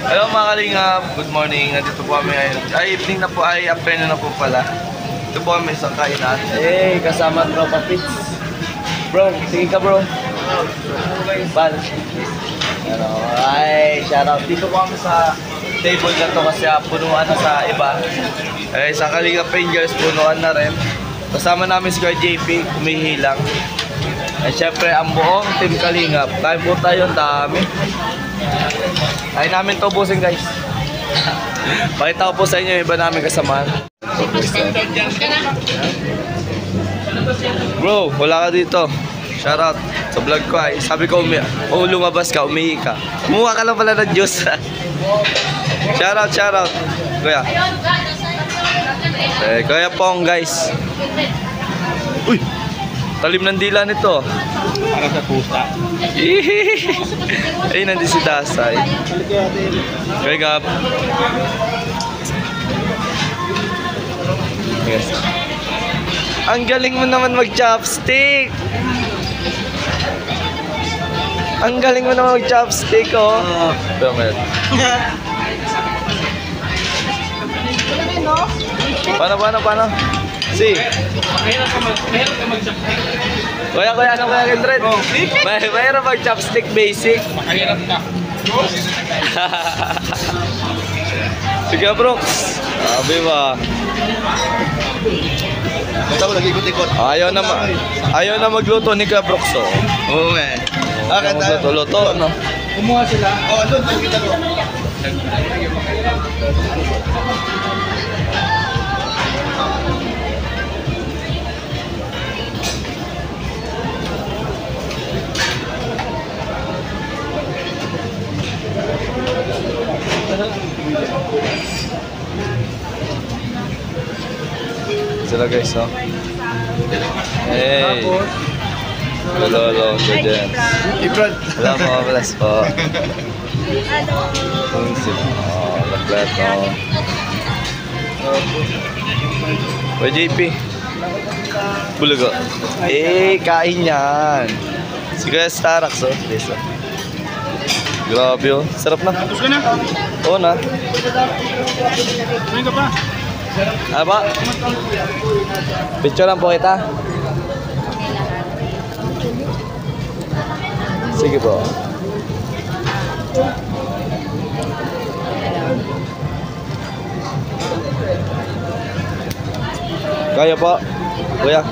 Hello mga kalingap, good morning. Nandito po kami ngayon. Ay, evening na po, ay afternoon na po pala. Ito po kami sa kainan. Hey, kasama Tropa Pits. Bro, sige ka bro. Bal. Ano, ay, shoutout. Dito po kami sa table na to kasi punuan na sa iba. Ay, sa Kalingap Angels, punuan na rin. Kasama namin si Kuya JP, umihilang. Ay, syempre, ang buong team Kalingap. Kain po tayo, ang dami. Kain namin to busin guys. Pakita ko po sa inyo yung iba namin kasamahan. Bro, wala ka dito. Shoutout sa vlog ko ay. Sabi ko, lumabas ka, umihi ka. Kumuha ka lang pala ng juice. Shoutout. Kuya. Kuya Pong guys. Uy! Talim ng dila nito. Para sa pusa. Ay, nandito si Dasay. Kuya Gab. Yes. Ang galing mo naman mag-chopstick. Ang galing mo naman mag-chopstick, oh. Paano? Si. Mahirap ka mag-chopstick. Kuya, ano kaya Kindred? Mahirap mag-chopstick basic. Mahirap ka. Sige, Brooks. Sabi ba? Basta ko nag-ikot-ikot. Ayaw na magluto ni Kuya Brooks, oh. Oo, man. Ayaw magluto, no? Kumuha sila. Oo, doon. Kita ko. Sila guys, oh. Hey. Hello, good day. Wala po, bless po. Oh, kompleto. Kuya JP. Bulaga. Kain yan. Si Kuya Starax, oh. This, oh. Grabe, oh. Sarap na. Tapos ka na? Oo na. Kumain ka pa? Apa? Picture lang po kita. Sige po. Kaya po. Kuya.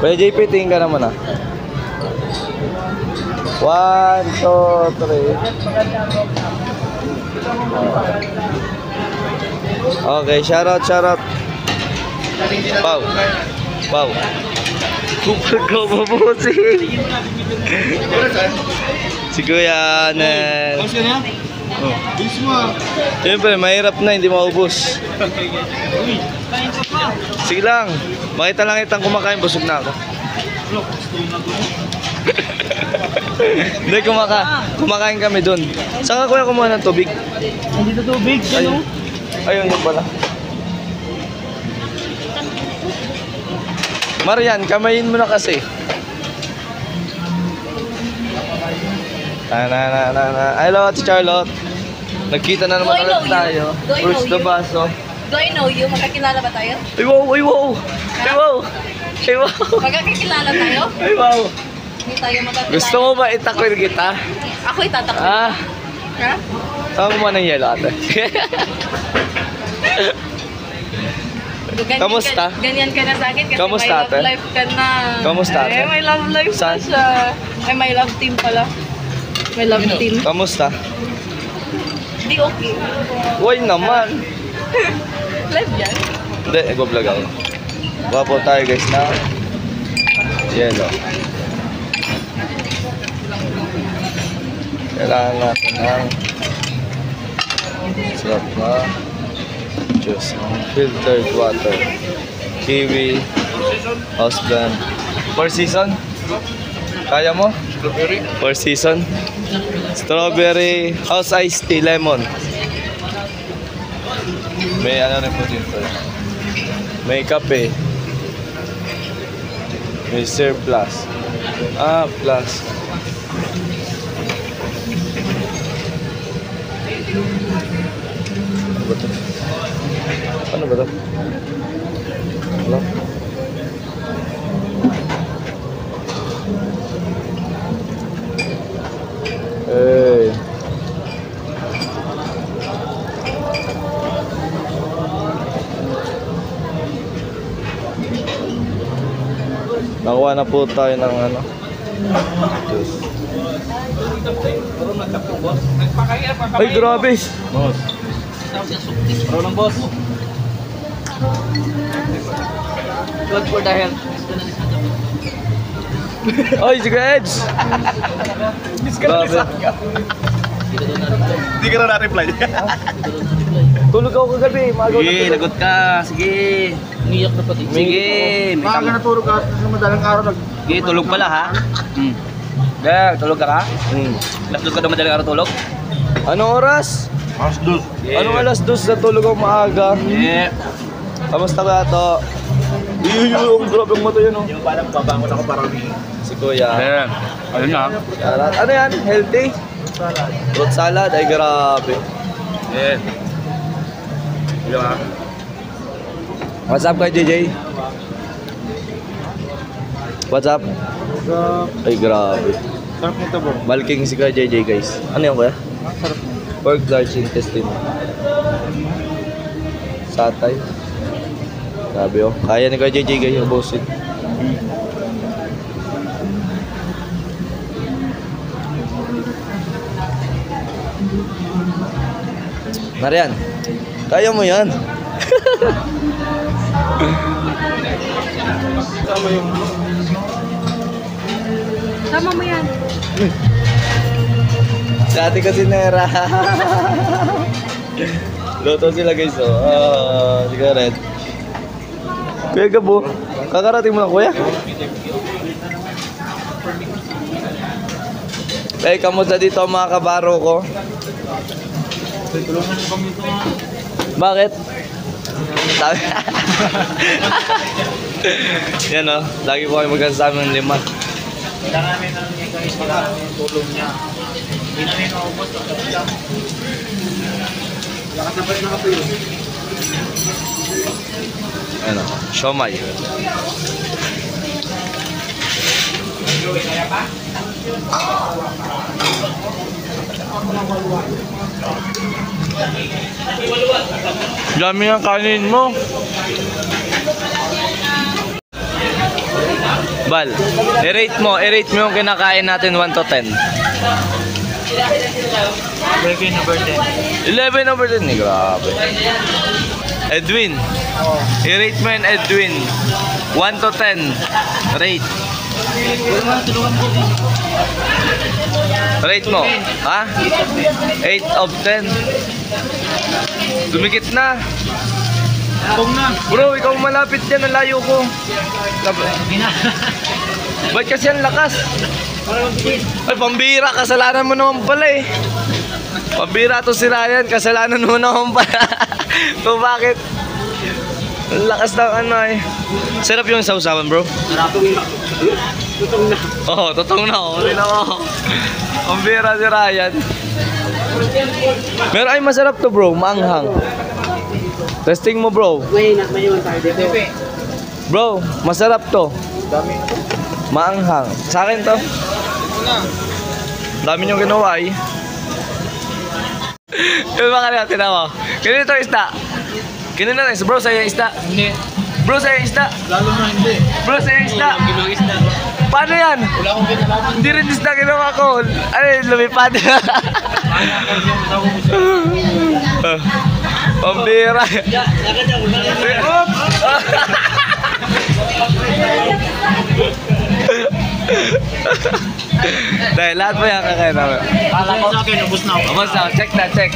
Kuya JP, tingin ka naman ah. 1, 2, 3. Okay, shoutout. Pau. Kupal ko mabusi. Si Kuya Nel. Tapos ka na? Oo. Bilis mo ah. Siyempre, mahirap na, hindi maubos. Sige lang. Makita lang itang kumakain, busog na ako. Hindi, kumakain kami dun. Saan ka kuya kumuha ng tubig? Nandito tubig, ano? Ayun yun pala. Marian, kamayin mo na kasi. Hello, Ate Charlotte. Nagkita na naman ulit tayo. Bruce the Baso. Do I know you? Magkakilala ba tayo? Ay wow! Magkakilala tayo? Ay wow! Hindi tayo magkakilala. Gusto mo ba itakwil kita? Ako itatakbo. Ah, Ha? saan mo ng yelo ate? Kamusta? Ganyan ka na sa akin kasi Kamusta, may ate? love life ka na. Kamusta, ate? May love life Saan? na siya. Ay, may love team pala. May love team. Kamusta? Hindi okay. Uy naman! Live yan. Hindi, nag-vlog ako. Wapo tayo guys na yelo. Kailangan natin ng sarap na juice ng filtered water. Kiwi, house blend. 4 season? Kaya mo? Strawberry. 4 season? Strawberry, house iced tea, lemon. May ano rin po dito. May kape. Mr. Plus. Ah, Plus. Ano ba to? Ano ba to? Wala. Hey. Nakuha na po tayo ng ano. Juice. Ay, grabe. Boss. Bro lang, boss. Good for the health. Ay, sige, Edge. Grabe. Hindi ka na na-reply. Tulog ako kagabi. Magaw Sige, na lagot ka. Sige. Umiyak na pati. Sige. Maaga natulog ka sa madalang araw Sige, tulog pala ha. Gag, tulog ka ka? Tulog ka na madaling araw tulog? Anong oras? Mas dos. Anong alas 2 na tulog ako maaga? Yeah. Kamusta ka to? Yung grabe ang mata yun oh. Yung parang babangon ako para umihi. Si Kuya. Yeah. Ayun na. Salad. Ano yan? Healthy? Salad. Fruit salad? Ay grabe. Yeah. Ayun ha. What's up kay JJ? What's up? Ay grabe. Sarap nito bro. Malking si Kuya JJ guys. Ano yan Kuya? Sarap nito. Pork large intestine. Satay. Grabe oh. Kaya ni Kuya JJ guys ubusin. Nariyan. Kaya mo yan. Tama mo yan. Dati kasi nera. Luto sila guys oh. Sigaret. Kuya Gabo, kakarating mo na kuya? Eh, kamusta dito ang mga kabaro ko? Bakit? Sabi. Yan oh, lagi po kayo magkasama ng 5. Kailangan namin ng guys para tulong niya. Hindi namin maubos. Nakasabay na kape yun. Ano, siomay. Dami ang kanin mo. Bal, i-rate mo yung kinakain natin 1 to 10. 11 over 10. 11 over 10, grabe. Edwin, i-rate mo yun Edwin. 1 to 10, rate. Rate mo, ha? 8 of 10. Dumikit na. Kung na. Bro, ikaw malapit dyan, ang layo ko. Ba't kasi ang lakas? Ay, pambira, kasalanan mo naman pala eh. Pambira to si Ryan, kasalanan mo naman pala. Kung bakit? Ang lakas ng ano eh. Sarap yung sausawan bro. Tutong na. Oo, totoo na ako. Pambira si Ryan. Pero ay masarap to bro, maanghang. Testing mo bro. May iwan tayo dito. Bro, masarap to. Maanghang. Sa akin to. Dami niyong ginawa eh. Yung mga kanina, tinawa. Kanina ito isda. Kanina ito, bro, sa'yo isda. Hindi. Bro, sa'yo isda. Lalo na hindi. Bro, sa'yo isda. Ginawang isda. Paano yan? Wala akong kinalaman. Hindi rin isda ginawa ko. Ano yun, lumipad. Pambira. Dahil lahat mo yan kakain namin. Kala ko sa akin, ubus na ako. Ubus na, check na, check.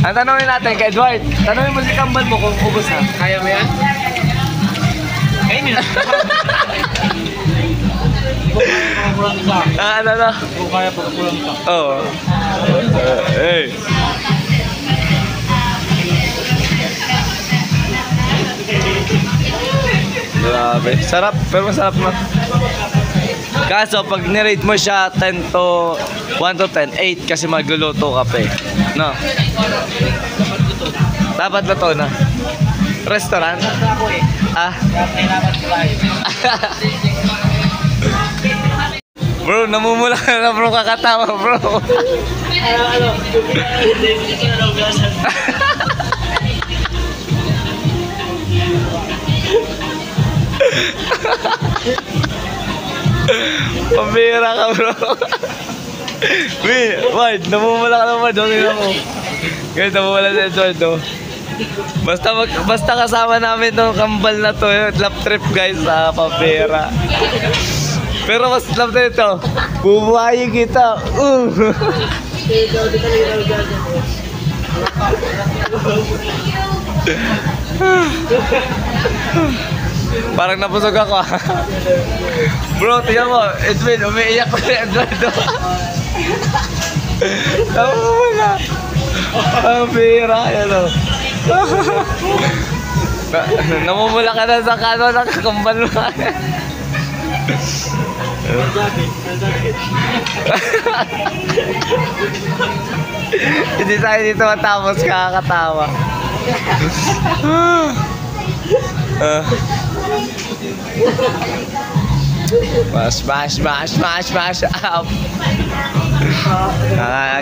Ang tanongin natin kay Edward, tanongin mo si Kambal mo kung ubus na. Kaya mo yan? Kainin na. Kulang isa. Ano? Kung kaya pagkulang isa. Oo. Hey. Grabe. Sarap, pero masarap na. Kaso, pag nirate mo siya 1 to 10, 8 kasi magluluto ka pa eh. No? Dapat na to na. Restaurant? Ako eh. Ah. Kaya kailangan ko tayo. Bro, namumula ka na bro, kakatawa bro. Hindi ko na naugasan. Pambira ka bro. Wait, namumula ka naman, okay na mo. Guys, namumula si Eduardo. Basta kasama namin tong kambal na to, lap trip guys sa pambira. Pero mas love na ito, bubuhayin kita. Parang napusog ako. Bro, tingnan mo, Edwin, umiiyak ko si Eduardo. Namumula. Ang bira, yan o. Namumula ka na sa kano, nakakambal mo. Hindi tayo dito matapos, kakatawa. Mash up.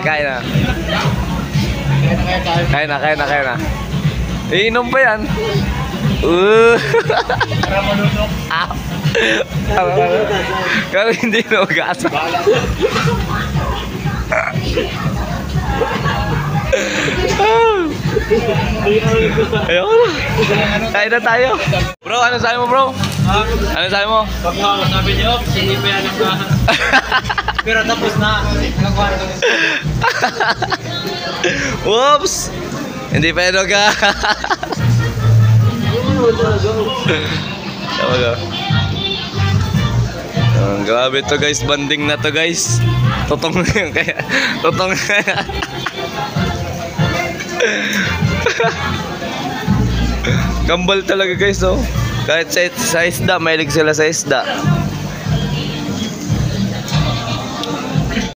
Kain na. Kain na. Iinom pa yan. Para malunok. Pero hindi na ugasa. Ayoko na. Kain na tayo. Bro, ano sabi mo bro? Ano sabi mo? Pag sabi niyo, hindi pa yan ang pero tapos na. Whoops! Hindi pa yun ka. Grabe to guys, banding na to guys. Totong na yun kaya. Totong na yan. Kambal talaga guys oh. Kahit sa isda, mahilig sila sa isda.